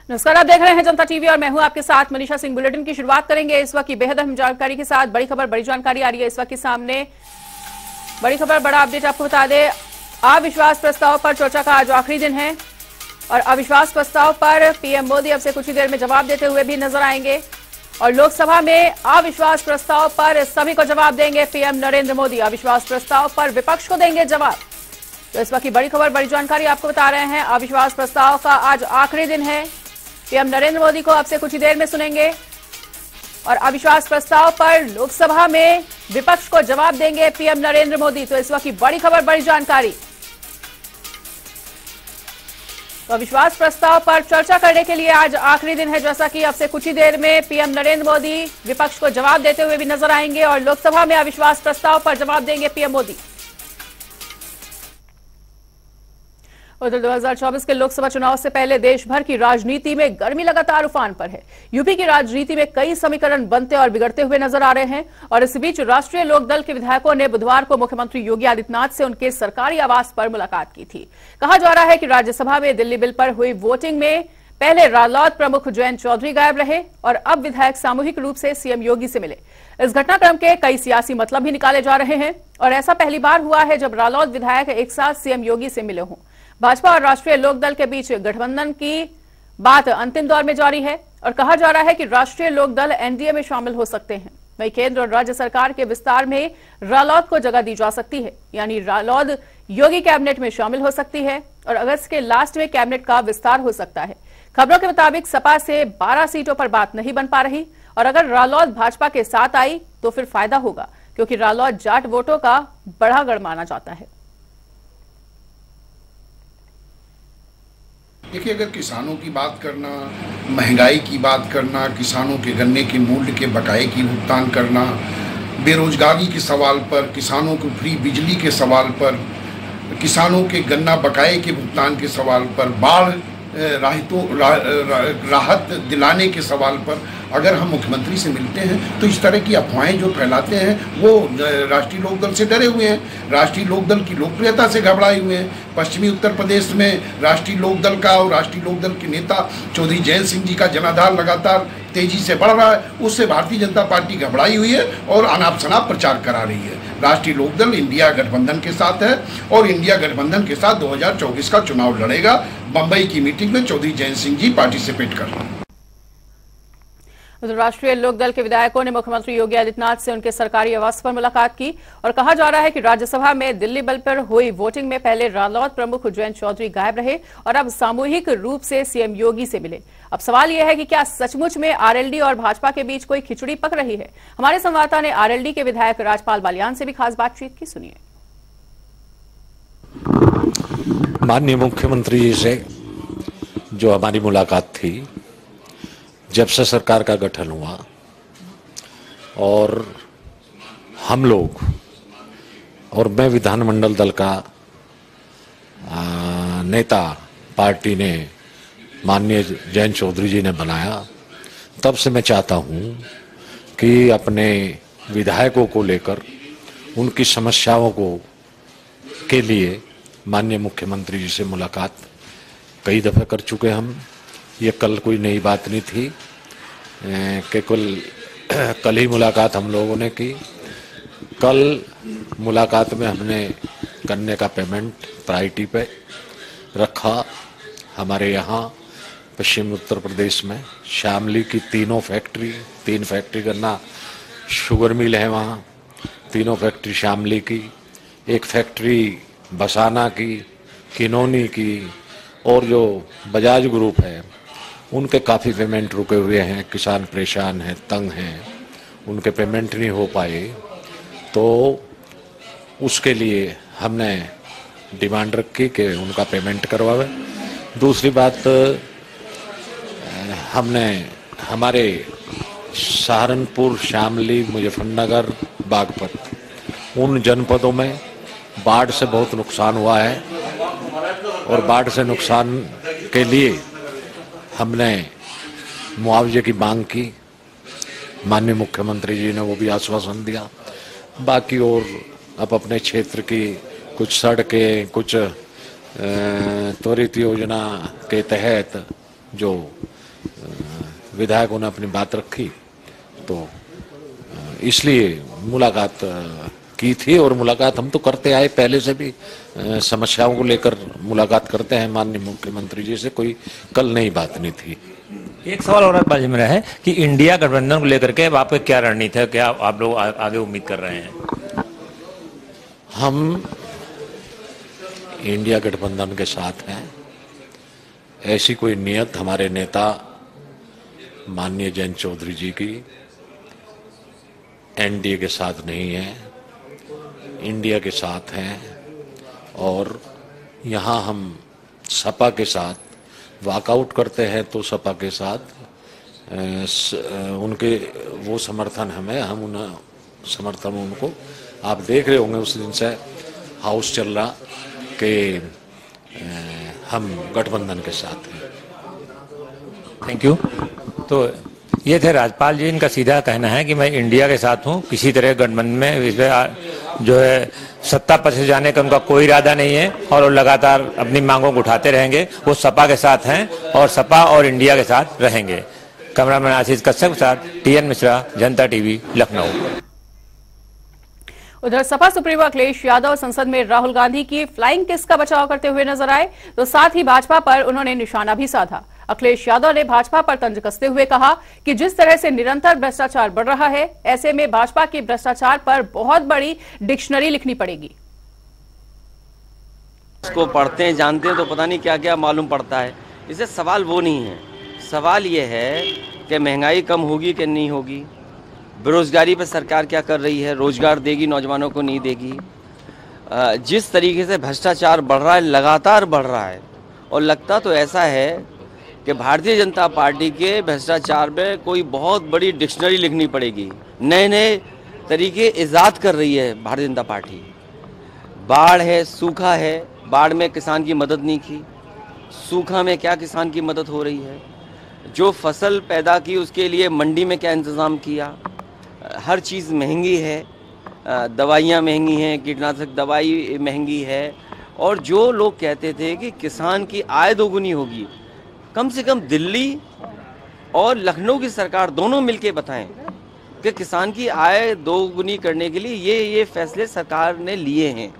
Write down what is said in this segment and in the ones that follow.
नमस्कार, आप देख रहे हैं जनता टीवी और मैं हूं आपके साथ मनीषा सिंह। बुलेटिन की शुरुआत करेंगे इस वक्त की बेहद अहम जानकारी के साथ। बड़ी खबर, बड़ी जानकारी आ रही है इस वक्त के सामने। बड़ी खबर, बड़ा अपडेट आपको बता दें। अविश्वास प्रस्ताव पर चर्चा का आज आखिरी दिन है और अविश्वास प्रस्ताव पर पीएम मोदी अब से कुछ ही देर में जवाब देते हुए भी नजर आएंगे और लोकसभा में अविश्वास प्रस्ताव पर सभी को जवाब देंगे पीएम नरेंद्र मोदी। अविश्वास प्रस्ताव पर विपक्ष को देंगे जवाब। तो इस वक्त की बड़ी खबर, बड़ी जानकारी आपको बता रहे हैं। अविश्वास प्रस्ताव का आज आखिरी दिन है। पीएम नरेंद्र मोदी को अब से कुछ ही देर में सुनेंगे और अविश्वास प्रस्ताव पर लोकसभा में विपक्ष को जवाब देंगे पीएम नरेंद्र मोदी। तो इस वक्त की बड़ी खबर, बड़ी जानकारी। तो अविश्वास प्रस्ताव पर चर्चा करने के लिए आज आखिरी दिन है, जैसा कि अब से कुछ ही देर में पीएम नरेंद्र मोदी विपक्ष को जवाब देते हुए भी नजर आएंगे और लोकसभा में अविश्वास प्रस्ताव पर जवाब देंगे पीएम मोदी। उधर 2024 के लोकसभा चुनाव से पहले देश भर की राजनीति में गर्मी लगातार उफान पर है। यूपी की राजनीति में कई समीकरण बनते और बिगड़ते हुए नजर आ रहे हैं और इस बीच राष्ट्रीय लोकदल के विधायकों ने बुधवार को मुख्यमंत्री योगी आदित्यनाथ से उनके सरकारी आवास पर मुलाकात की थी। कहा जा रहा है कि राज्यसभा में दिल्ली बिल पर हुई वोटिंग में पहले रालोद प्रमुख जयंत चौधरी गायब रहे और अब विधायक सामूहिक रूप से सीएम योगी से मिले। इस घटनाक्रम के कई सियासी मतलब भी निकाले जा रहे हैं और ऐसा पहली बार हुआ है जब रालोद विधायक एक साथ सीएम योगी से मिले हों। भाजपा और राष्ट्रीय लोकदल के बीच गठबंधन की बात अंतिम दौर में जारी है और कहा जा रहा है कि राष्ट्रीय लोकदल एनडीए में शामिल हो सकते हैं। वहीं केंद्र और राज्य सरकार के विस्तार में रालोद को जगह दी जा सकती है, यानी रालोद योगी कैबिनेट में शामिल हो सकती है और अगस्त के लास्ट में कैबिनेट का विस्तार हो सकता है। खबरों के मुताबिक सपा से 12 सीटों पर बात नहीं बन पा रही और अगर रालोद भाजपा के साथ आई तो फिर फायदा होगा, क्योंकि रालोद जाट वोटों का बड़ा गढ़ माना जाता है। देखिए, अगर किसानों की बात करना, महंगाई की बात करना, किसानों के गन्ने के मूल्य के बकाये की भुगतान करना, बेरोजगारी के सवाल पर, किसानों को फ्री बिजली के सवाल पर, किसानों के गन्ना बकाये के भुगतान के सवाल पर, बाढ़ राहत दिलाने के सवाल पर अगर हम मुख्यमंत्री से मिलते हैं तो इस तरह की अफवाहें जो फैलाते हैं वो राष्ट्रीय लोकदल से डरे हुए हैं, राष्ट्रीय लोकदल की लोकप्रियता से घबराए हुए हैं। पश्चिमी उत्तर प्रदेश में राष्ट्रीय लोकदल का और राष्ट्रीय लोकदल के नेता चौधरी जयंत सिंह जी का जनाधार लगातार तेजी से बढ़ रहा है। उससे भारतीय जनता पार्टी घबराई हुई है और अनाप शनाप प्रचार करा रही है। राष्ट्रीय लोकदल इंडिया गठबंधन के साथ है और इंडिया गठबंधन के साथ 2024 का चुनाव लड़ेगा। बंबई की मीटिंग में चौधरी जयंत सिंह जी पार्टिसिपेट कर रहे हैं। राष्ट्रीय लोकदल के विधायकों ने मुख्यमंत्री योगी आदित्यनाथ से उनके सरकारी आवास पर मुलाकात की और कहा जा रहा है कि राज्यसभा में दिल्ली बिल पर हुई वोटिंग में पहले रालोद प्रमुख जयंत चौधरी गायब रहे और अब सामूहिक रूप से सीएम योगी से मिले। अब सवाल यह है कि क्या सचमुच में आरएलडी और भाजपा के बीच कोई खिचड़ी पक रही है। हमारे संवाददाता ने आरएलडी के विधायक राजपाल बालियान से भी खास बातचीत की, सुनिए। माननीय मुख्यमंत्री जी से जो हमारी मुलाकात थी जब से सरकार का गठन हुआ और हम लोग और मैं विधानमंडल दल का नेता पार्टी ने माननीय जयंत चौधरी जी ने बनाया, तब से मैं चाहता हूं कि अपने विधायकों को लेकर उनकी समस्याओं को के लिए माननीय मुख्यमंत्री जी से मुलाकात कई दफ़े कर चुके हम। ये कल कोई नई बात नहीं थी कि कल ही मुलाकात हम लोगों ने की। कल मुलाकात में हमने गन्ने का पेमेंट प्रायोरिटी पे रखा। हमारे यहाँ पश्चिम उत्तर प्रदेश में शामली की तीन फैक्ट्री गन्ना शुगर मिल है, वहाँ तीनों फैक्ट्री शामली की, एक फैक्ट्री बसाना की, किनौनी की और जो बजाज ग्रुप है उनके काफ़ी पेमेंट रुके हुए हैं। किसान परेशान हैं, तंग हैं, उनके पेमेंट नहीं हो पाए, तो उसके लिए हमने डिमांड रखी कि उनका पेमेंट करवावे। दूसरी बात, हमने हमारे सहारनपुर, शामली, मुजफ्फरनगर, बागपत उन जनपदों में बाढ़ से बहुत नुकसान हुआ है और बाढ़ से नुकसान के लिए हमने मुआवजे की मांग की। माननीय मुख्यमंत्री जी ने वो भी आश्वासन दिया। बाकी और अब अपने क्षेत्र की कुछ सड़कें, कुछ त्वरित योजना के तहत जो विधायकों ने अपनी बात रखी, तो इसलिए मुलाकात की थी। और मुलाकात हम तो करते आए पहले से भी, समस्याओं को लेकर मुलाकात करते हैं माननीय मुख्यमंत्री जी से, कोई कल नई बात नहीं थी। एक सवाल और बाजी में है कि इंडिया गठबंधन को लेकर के आपकी क्या रणनीति है, क्या आप लोग आगे उम्मीद कर रहे हैं? हम इंडिया गठबंधन के साथ हैं। ऐसी कोई नियत हमारे नेता माननीय जयंत चौधरी जी की एनडीए के साथ नहीं है, इंडिया के साथ हैं। और यहाँ हम सपा के साथ वॉकआउट करते हैं तो सपा के साथ उनके वो समर्थन हमें, हम उन समर्थन उनको, आप देख रहे होंगे उस दिन से हाउस चल रहा कि हम गठबंधन के साथ हैं। Thank you. तो ये थे राज्यपाल जी, इनका सीधा कहना है कि मैं इंडिया के साथ हूँ, किसी तरह गठबंधन में इसमें जो है सत्ता पर से जाने का उनका कोई इरादा नहीं है और वो लगातार अपनी मांगों को उठाते रहेंगे। वो सपा के साथ हैं और सपा और इंडिया के साथ रहेंगे। कैमरामैन आशीष कश्यप के साथ टीएन मिश्रा, जनता टीवी, लखनऊ। उधर सपा सुप्रीमो अखिलेश यादव संसद में राहुल गांधी की फ्लाइंग किस का बचाव करते हुए नजर आए, तो साथ ही भाजपा पर उन्होंने निशाना भी साधा। अखिलेश यादव ने भाजपा पर तंज कसते हुए कहा कि जिस तरह से निरंतर भ्रष्टाचार बढ़ रहा है, ऐसे में भाजपा की भ्रष्टाचार पर बहुत बड़ी डिक्शनरी लिखनी पड़ेगी। इसको पढ़ते हैं, जानते हैं तो पता नहीं क्या क्या मालूम पड़ता है। इसे सवाल वो नहीं है, सवाल ये है कि महंगाई कम होगी कि नहीं होगी, बेरोजगारी पर सरकार क्या कर रही है, रोजगार देगी नौजवानों को नहीं देगी। जिस तरीके से भ्रष्टाचार बढ़ रहा है, लगातार बढ़ रहा है, और लगता तो ऐसा है कि भारतीय जनता पार्टी के भ्रष्टाचार में कोई बहुत बड़ी डिक्शनरी लिखनी पड़ेगी। नए नए तरीके इजाद कर रही है भारतीय जनता पार्टी। बाढ़ है, सूखा है, बाढ़ में किसान की मदद नहीं की, सूखा में क्या किसान की मदद हो रही है, जो फसल पैदा की उसके लिए मंडी में क्या इंतज़ाम किया। हर चीज़ महंगी है, दवाइयाँ महंगी हैं, कीटनाशक दवाई महंगी है। और जो लोग कहते थे कि किसान की आय दोगुनी होगी, कम से कम दिल्ली और लखनऊ की सरकार दोनों मिलके बताएं कि किसान की आय दोगुनी करने के लिए ये फैसले सरकार ने लिए हैं।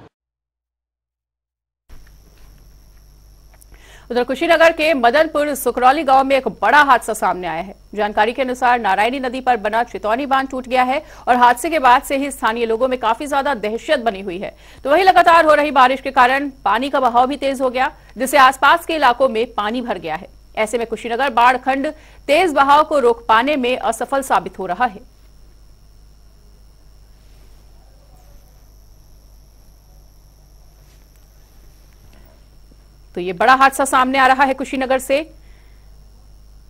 उधर कुशीनगर के मदनपुर सुकरौली गांव में एक बड़ा हादसा सामने आया है। जानकारी के अनुसार नारायणी नदी पर बना चितौनी बांध टूट गया है और हादसे के बाद से ही स्थानीय लोगों में काफी ज्यादा दहशत बनी हुई है। तो वहीं लगातार हो रही बारिश के कारण पानी का बहाव भी तेज हो गया, जिससे आसपास के इलाकों में पानी भर गया है। ऐसे में कुशीनगर बाढ़ खंड तेज बहाव को रोक पाने में असफल साबित हो रहा है। तो ये बड़ा हादसा सामने आ रहा है कुशीनगर से,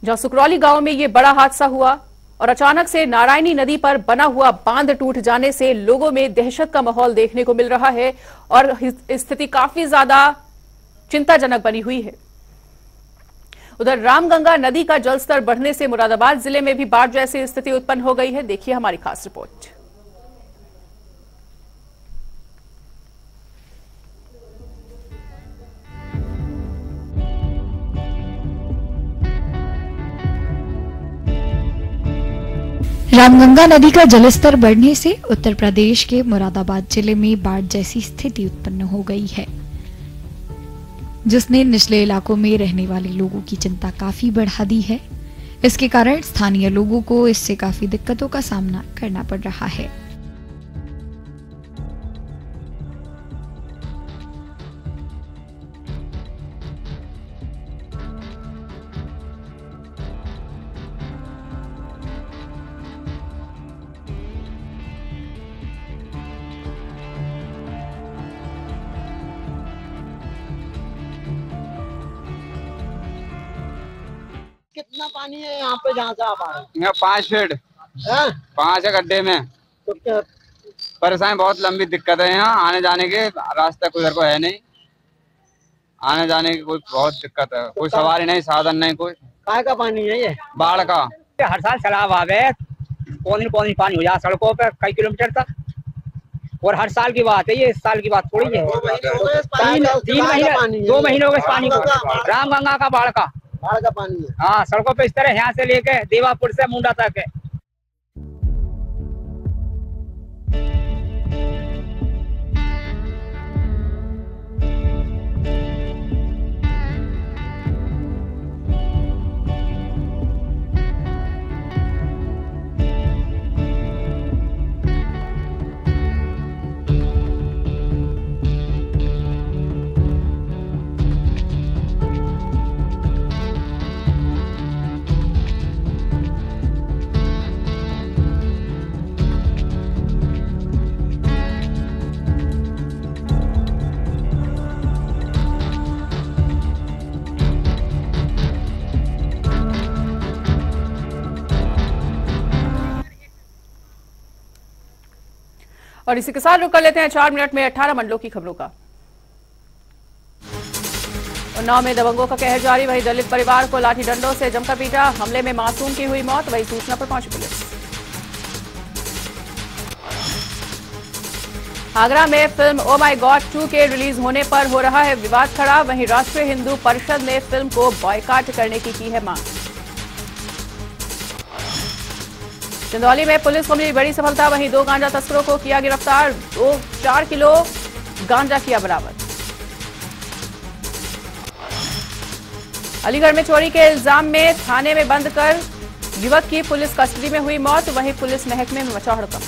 जहां सुकरौली गांव में ये बड़ा हादसा हुआ और अचानक से नारायणी नदी पर बना हुआ बांध टूट जाने से लोगों में दहशत का माहौल देखने को मिल रहा है और स्थिति काफी ज्यादा चिंताजनक बनी हुई है। उधर रामगंगा नदी का जलस्तर बढ़ने से मुरादाबाद जिले में भी बाढ़ जैसी स्थिति उत्पन्न हो गई है। देखिए हमारी खास रिपोर्ट। रामगंगा नदी का जलस्तर बढ़ने से उत्तर प्रदेश के मुरादाबाद जिले में बाढ़ जैसी स्थिति उत्पन्न हो गई है, जिसने निचले इलाकों में रहने वाले लोगों की चिंता काफी बढ़ा दी है। इसके कारण स्थानीय लोगों को इससे काफी दिक्कतों का सामना करना पड़ रहा है। कितना पानी है यहाँ पे जहाँ से आप आ रहे हैं? यहाँ 5 फीट 5 है गड्ढे में। तो क्या परेशानी बहुत लंबी दिक्कत है, यहाँ आने जाने के रास्ता कोई को है नहीं, आने जाने की कोई बहुत दिक्कत है, कोई सवारी नहीं, साधन नहीं, कोई। काय का पानी है ये? बाढ़ का। हर साल सैलाब आवे, पौनी पानी हो जाए सड़कों पे कई किलोमीटर तक, और हर साल की बात है ये, इस साल की बात थोड़ी है। 3 महीने 2 महीने हो गए पानी को, रामगंगा का बाढ़ का। बाढ़ का पानी है। हाँ, सड़कों पे इस तरह यहाँ से लेके देवापुर से मुंडा तक है। और इसी के साथ रुक कर लेते हैं 4 मिनट में 18 मंडलों की खबरों का। उन्नाव में दबंगों का कहर जारी, वही दलित परिवार को लाठी डंडों से जमकर पीटा, हमले में मासूम की हुई मौत, वही सूचना पर पहुंची पुलिस। आगरा में फिल्म ओ माय गॉड 2 के रिलीज होने पर हो रहा है विवाद खड़ा, वहीं राष्ट्रीय हिंदू परिषद ने फिल्म को बॉयकॉट करने की है मांग। चंदौली में पुलिस को मिली बड़ी सफलता, वहीं 2 गांजा तस्करों को किया गिरफ्तार, 4 किलो गांजा किया बरामद। अलीगढ़ में चोरी के इल्जाम में थाने में बंद कर युवक की पुलिस कस्टडी में हुई मौत, वहीं पुलिस महकमे में मचा हड़कंप।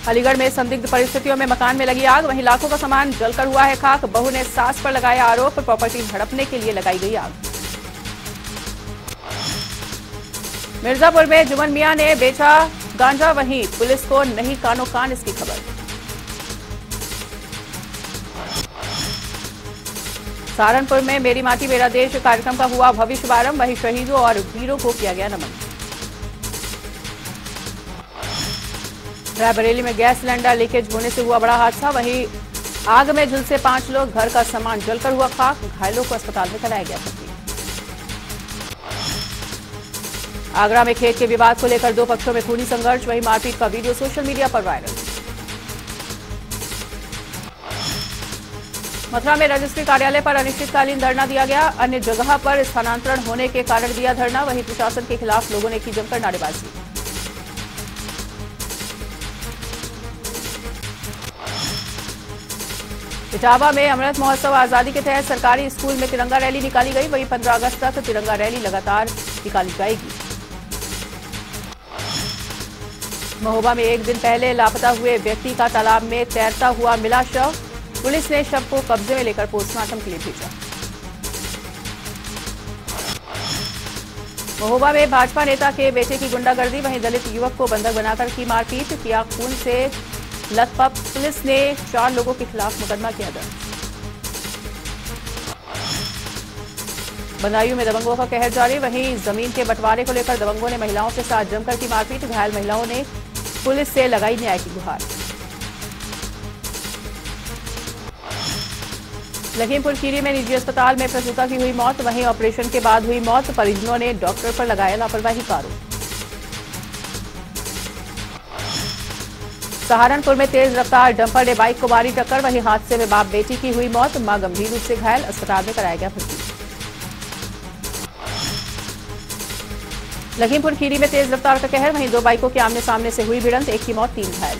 अलीगढ़ में संदिग्ध परिस्थितियों में मकान में लगी आग, वहीं लाखों का सामान जलकर हुआ है खाक, बहू ने सास पर लगाया आरोप, प्रॉपर्टी हड़पने के लिए लगाई गई आग। मिर्जापुर में जुमन मियां ने बेचा गांजा, वहीं पुलिस को नहीं कानो कान इसकी खबर। सहारनपुर में मेरी माटी मेरा देश कार्यक्रम का हुआ भव्य शुभारंभ, वहीं शहीदों और वीरों को किया गया नमन। रायबरेली में गैस सिलेंडर लीकेज होने से हुआ बड़ा हादसा, वहीं आग में झुलसे 5 लोग, घर का सामान जलकर हुआ खाक, घायलों को अस्पताल में कराया गया भर्ती। आगरा में खेत के विवाद को लेकर 2 पक्षों में खूनी संघर्ष, वहीं मारपीट का वीडियो सोशल मीडिया पर वायरल। मथुरा में रजिस्ट्री कार्यालय पर अनिश्चितकालीन धरना दिया गया, अन्य जगह पर स्थानांतरण होने के कारण दिया धरना, वहीं प्रशासन के खिलाफ लोगों ने की जमकर नारेबाजी। इटावा में अमृत महोत्सव आजादी के तहत सरकारी स्कूल में तिरंगा रैली निकाली गई, वहीं 15 अगस्त तक तिरंगा रैली लगातार निकाली जाएगी। महोबा में 1 दिन पहले लापता हुए व्यक्ति का तालाब में तैरता हुआ मिला शव, पुलिस ने शव को कब्जे में लेकर पोस्टमार्टम के लिए भेजा। महोबा में भाजपा नेता के बेटे की गुंडागर्दी, वहीं दलित युवक को बंधक बनाकर की मारपीट, किया खून से लथपथ, पुलिस ने 4 लोगों के खिलाफ मुकदमा किया दर्ज। बदायूं में दबंगों का कहर जारी, वहीं जमीन के बंटवारे को लेकर दबंगों ने महिलाओं के साथ जमकर की मारपीट, घायल महिलाओं ने पुलिस से लगाई न्याय की गुहार। लखीमपुर खीरी में निजी अस्पताल में प्रसूता की हुई मौत, वहीं ऑपरेशन के बाद हुई मौत, परिजनों ने डॉक्टर पर लगाया लापरवाही का आरोप। सहारनपुर में तेज रफ्तार डंपर ने बाइक को मारी टक्कर, वहीं हादसे में बाप बेटी की हुई मौत, मां गंभीर रूप से घायल, अस्पताल में कराया गया भर्ती। लखीमपुर खीरी में तेज रफ्तार का कहर, वहीं 2 बाइकों के आमने सामने से हुई भिड़ंत, 1 की मौत 3 घायल।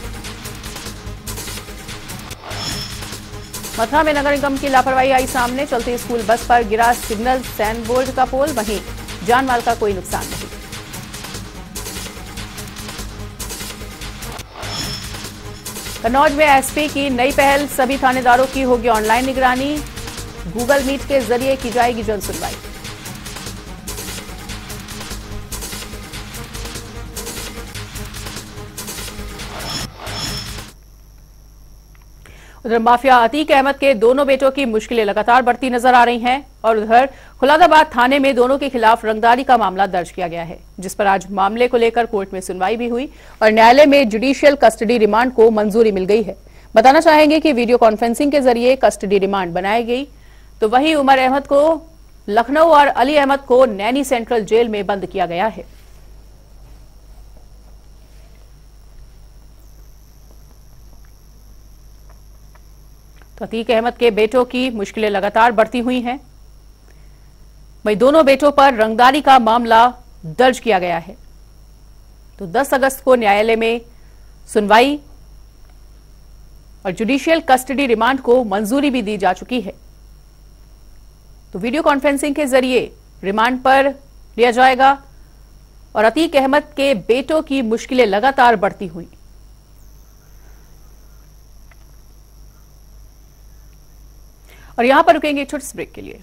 मथुरा में नगर निगम की लापरवाही आई सामने, चलती स्कूल बस पर गिरा सिग्नल सैन बोर्ड का पोल, वहीं जान माल का कोई नुकसान नहीं। कन्नौज में एसपी की नई पहल, सभी थानेदारों की होगी ऑनलाइन निगरानी, गूगल मीट के जरिए की जाएगी जन सुनवाई। उधर माफिया अतीक अहमद के दोनों बेटों की मुश्किलें लगातार बढ़ती नजर आ रही हैं और उधर खुलादाबाद थाने में दोनों के खिलाफ रंगदारी का मामला दर्ज किया गया है, जिस पर आज मामले को लेकर कोर्ट में सुनवाई भी हुई और न्यायालय में जुडिशियल कस्टडी रिमांड को मंजूरी मिल गई है। बताना चाहेंगे कि वीडियो कॉन्फ्रेंसिंग के जरिए कस्टडी रिमांड बनाई गई, तो वहीं उमर अहमद को लखनऊ और अली अहमद को नैनी सेंट्रल जेल में बंद किया गया है। तो अतीक अहमद के बेटों की मुश्किलें लगातार बढ़ती हुई हैं। वहीं दोनों बेटों पर रंगदारी का मामला दर्ज किया गया है। तो 10 अगस्त को न्यायालय में सुनवाई और जुडिशियल कस्टडी रिमांड को मंजूरी भी दी जा चुकी है। तो वीडियो कॉन्फ्रेंसिंग के जरिए रिमांड पर लिया जाएगा और अतीक अहमद के बेटों की मुश्किलें लगातार बढ़ती हुई। और यहां पर रुकेंगे छोटे से ब्रेक के लिए।